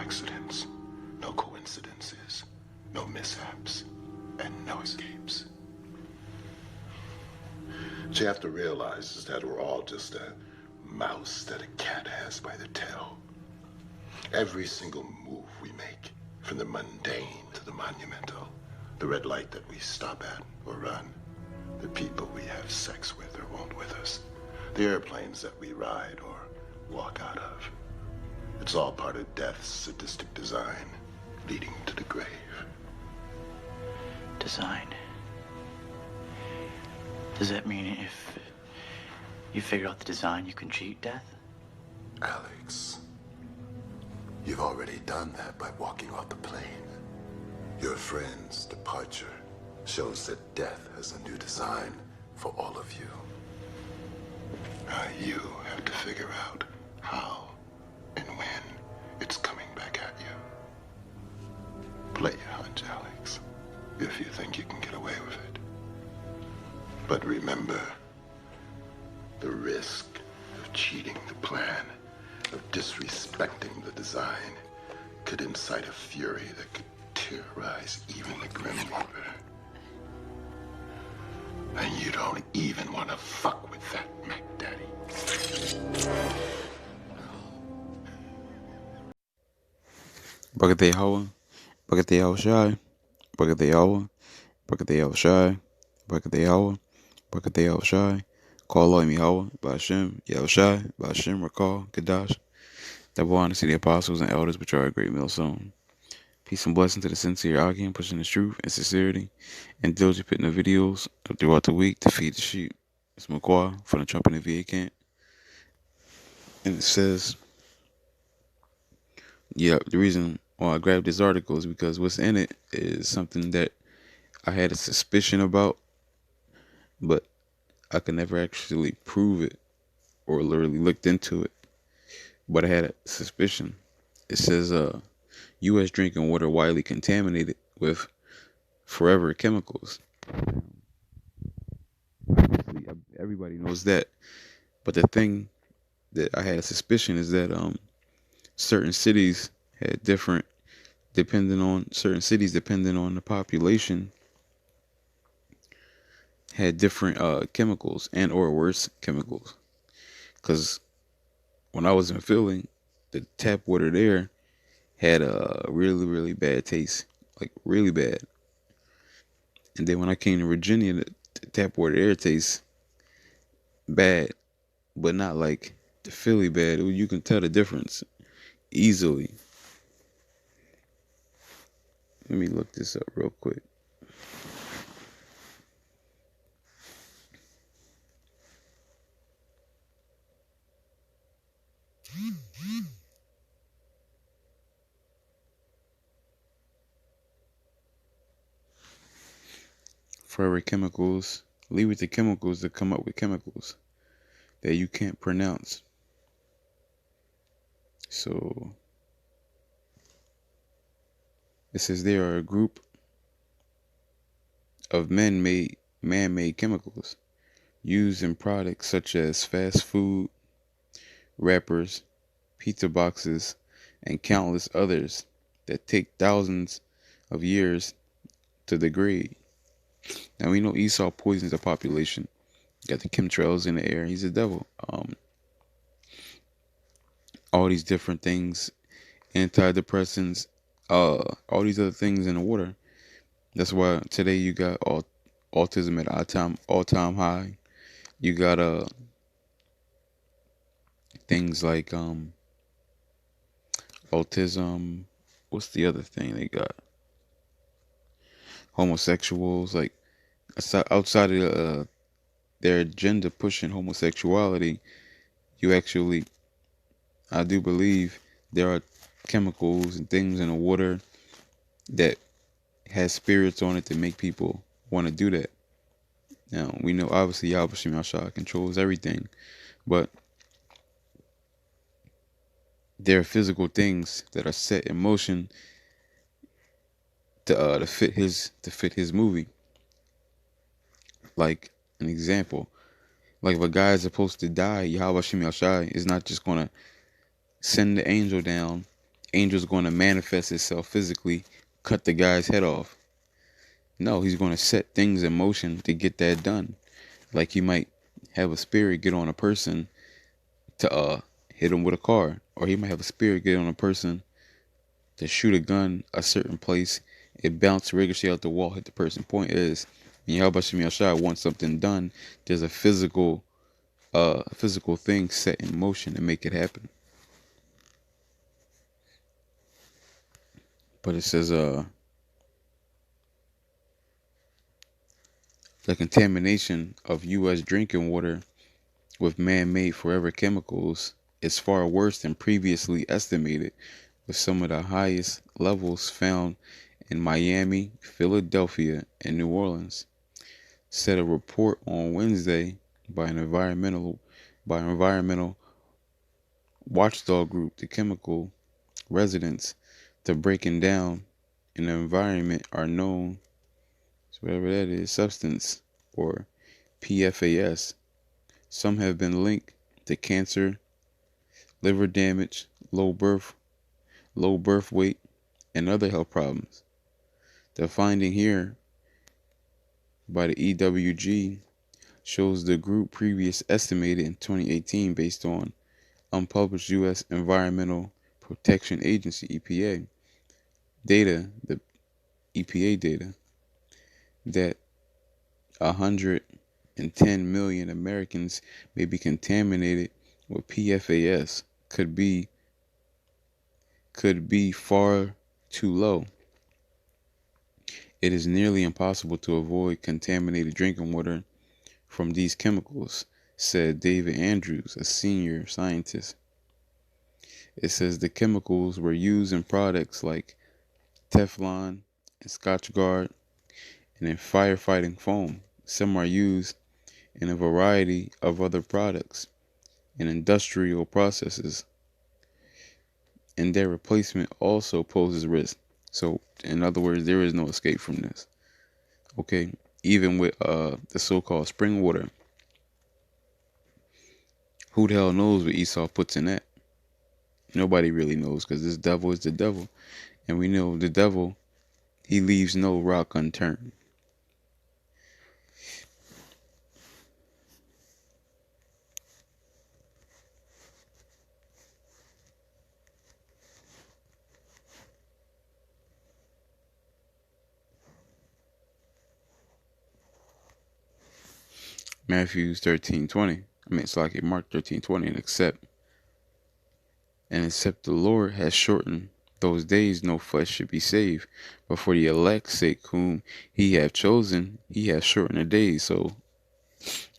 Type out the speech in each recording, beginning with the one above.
accidents, no coincidences, no mishaps, and no escapes. What you have to realize is that we're all just a mouse that a cat has by the tail. Every single move we make, from the mundane to the monumental, the red light that we stop at or run, the people we have sex with or won't with us, the airplanes that we ride or walk out of. It's all part of death's sadistic design, leading to the grave. Design. Does that mean if you figure out the design, you can cheat death? Alex, you've already done that by walking off the plane. Your friend's departure shows that death has a new design for all of you. Now you have to figure out how and when it's coming back at you. Play your hunch, Alex, if you think you can get away with it. But remember, the risk of cheating the plan, of disrespecting the design, could incite a fury that could terrorize even the Grim Reaper. And you don't even want to fuck with that, Mac Daddy. Bagate Hawa, Bagate Hawa Shai, Bagate Hawa, Bagate Hawa Shai, Bagate Hawa, Bagate Hawa Shai, Call Aloy Mihawa, Bashem, Yahushai, Bashem, Rakal, Kadash. That will honor to the apostles and elders which are a great millstone. Peace and blessing to the sincere Akim, pushing the truth and sincerity, and diligent putting the videos throughout the week to feed the sheep. It's McQuarrie from the Trump and the VA camp. And it says, yeah, the reason why I grabbed this article is because what's in it is something that I had a suspicion about, but I could never actually prove it or literally looked into it. But I had a suspicion. It says, U.S. drinking water widely contaminated with forever chemicals. Everybody knows that. But the thing that I had a suspicion is that certain cities had different, depending on the population, had different chemicals and or worse chemicals. Because when I was in Philly, the tap water there had a really, really bad taste, like really bad. And then when I came to Virginia, the tap water there tastes bad, but not like the Philly bad. You can tell the difference easily. Let me look this up real quick. Forever chemicals. Leave it to chemicals to come up with chemicals that you can't pronounce. So it says there are a group of man-made chemicals used in products such as fast food, wrappers, pizza boxes, and countless others that take thousands of years to degrade. Now we know Esau poisons the population. Got the chemtrails in the air. He's a devil. All these different things, antidepressants, all these other things in the water. That's why today you got autism at all-time high. You got things like autism. What's the other thing they got? Homosexuals, like outside of their agenda pushing homosexuality, I do believe there are chemicals and things in the water that has spirits on it to make people want to do that. Now we know obviously Yahweh Shem Yahshua controls everything, but there are physical things that are set in motion to fit his movie. Like an example, like if a guy is supposed to die, Yahweh Shem Yahshua is not just gonna send the angel down angel's going to manifest itself physically, cut the guy's head off. No, he's going to set things in motion to get that done. Like you might have a spirit get on a person to hit him with a car, or he might have a spirit get on a person to shoot a gun a certain place. It bounced ricochet out the wall, hit the person. Point is, when Yahweh Shem Yahshua wants something done, there's a physical thing set in motion to make it happen. But it says the contamination of U.S. drinking water with man-made forever chemicals is far worse than previously estimated, with some of the highest levels found in Miami, Philadelphia, and New Orleans, said a report on Wednesday by an environmental watchdog group. The chemical residents to breaking down in the environment are known as whatever that is, substance, or PFAS. Some have been linked to cancer, liver damage, low birth weight, and other health problems. The finding here by the EWG shows the group previous estimated in 2018 based on unpublished U.S. Environmental Protection Agency EPA data, the EPA data, that 110 million Americans may be contaminated with PFAS. Could be far too low. It is nearly impossible to avoid contaminated drinking water from these chemicals, said David Andrews, a senior scientist. It says the chemicals were used in products like Teflon and Scotchgard and in firefighting foam. Some are used in a variety of other products and industrial processes, and their replacement also poses risk. So, in other words, there is no escape from this. Okay, even with the so-called spring water, who the hell knows what Esau puts in that? Nobody really knows, because this devil is the devil, and we know the devil, he leaves no rock unturned. Matthew 13:20. It's like Mark 13:20, and except the Lord has shortened those days, no flesh should be saved. But for the elect's sake, whom he hath chosen, he hath shortened the days. So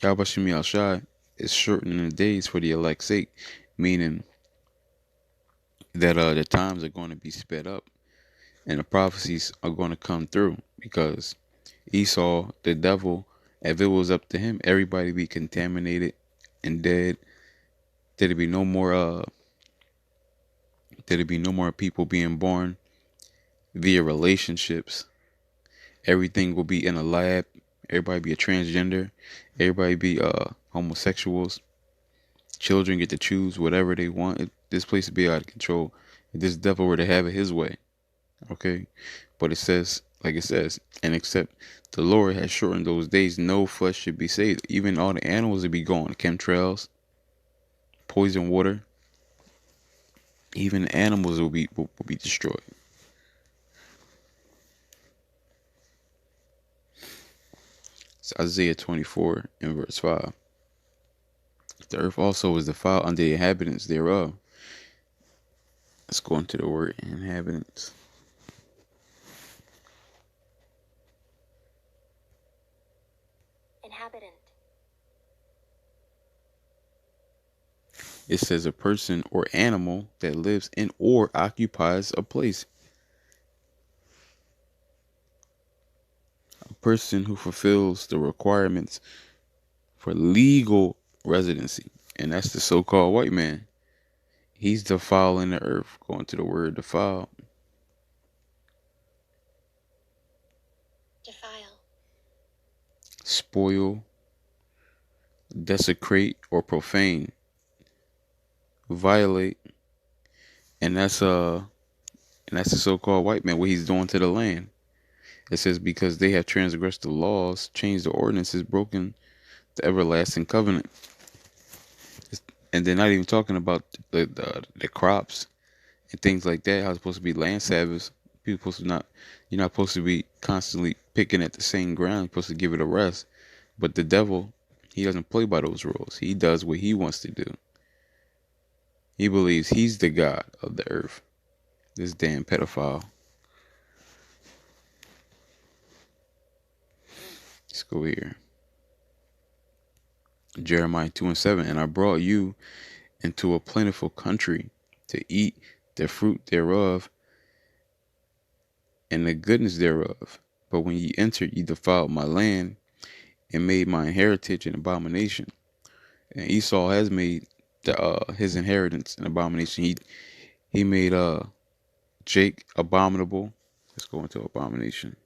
Yahweh Shem Yahshua is shortening the days for the elect's sake, meaning that the times are going to be sped up and the prophecies are going to come through, because Esau, the devil, if it was up to him, everybody be contaminated and dead. There'd be no more people being born via relationships. Everything will be in a lab. Everybody be a transgender. Everybody be homosexuals. Children get to choose whatever they want. This place would be out of control if this devil were to have it his way. Okay, but it says, like it says, and except the Lord has shortened those days, no flesh should be saved. Even all the animals would be gone. Chemtrails, poison water. Even the animals will be destroyed. It's Isaiah 24 and verse 5. The earth also is defiled under the inhabitants thereof. Let's go into the word inhabitants. Inhabitant. It says a person or animal that lives in or occupies a place. A person who fulfills the requirements for legal residency. And that's the so-called white man. He's defiling the earth, going to the word defile. Defile. Spoil, desecrate, or profane. Violate. And that's And that's the so-called white man, what he's doing to the land. It says, because they have transgressed the laws, changed the ordinances, broken the everlasting covenant. And they're not even talking about the crops and things like that. How it's supposed to be land Sabbaths. People supposed to not, you're not supposed to be constantly picking at the same ground. You're supposed to give it a rest. But the devil, he doesn't play by those rules. He does what he wants to do. He believes he's the God of the earth. This damn pedophile. Let's go here. Jeremiah 2:7. And I brought you into a plentiful country to eat the fruit thereof and the goodness thereof. But when ye entered, ye defiled my land and made my heritage an abomination. And Esau has made his inheritance an abomination. He made Jake abominable. Let's go into abomination.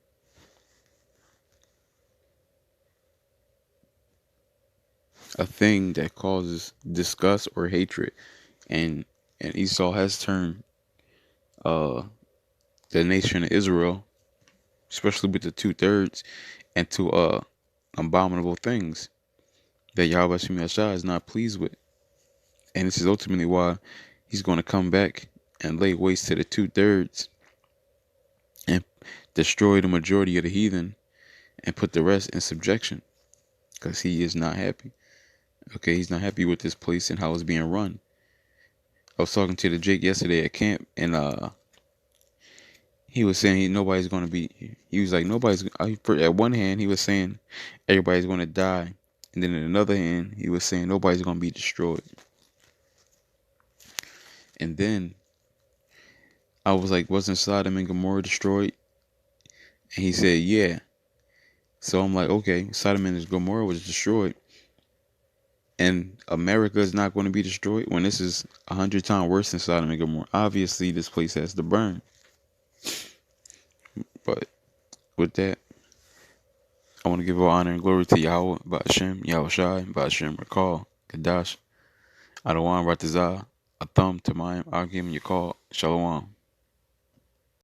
A thing that causes disgust or hatred, and Esau has turned the nation of Israel, especially with the 2/3, into abominable things that Yahweh Shem Yahshua is not pleased with. And this is ultimately why he's going to come back and lay waste to the 2/3 and destroy the majority of the heathen and put the rest in subjection, because he is not happy. Okay, he's not happy with this place and how it's being run. I was talking to the Jake yesterday at camp, and he was saying nobody's going to be. He was like, nobody's. At one hand, he was saying everybody's going to die, and then in another hand, he was saying nobody's going to be destroyed. And then I was like, wasn't Sodom and Gomorrah destroyed? And he said, yeah. So I'm like, okay, Sodom and Gomorrah was destroyed, and America is not going to be destroyed when this is 100 times worse than Sodom and Gomorrah. Obviously, this place has to burn. But with that, I want to give all honor and glory to Yahweh, Ba'ashem, Yahushai, Ba'ashem, Rakal, Kadash, Adawan, Ratazah, Atham, Tamayim, Agim, Yakal, Shalom.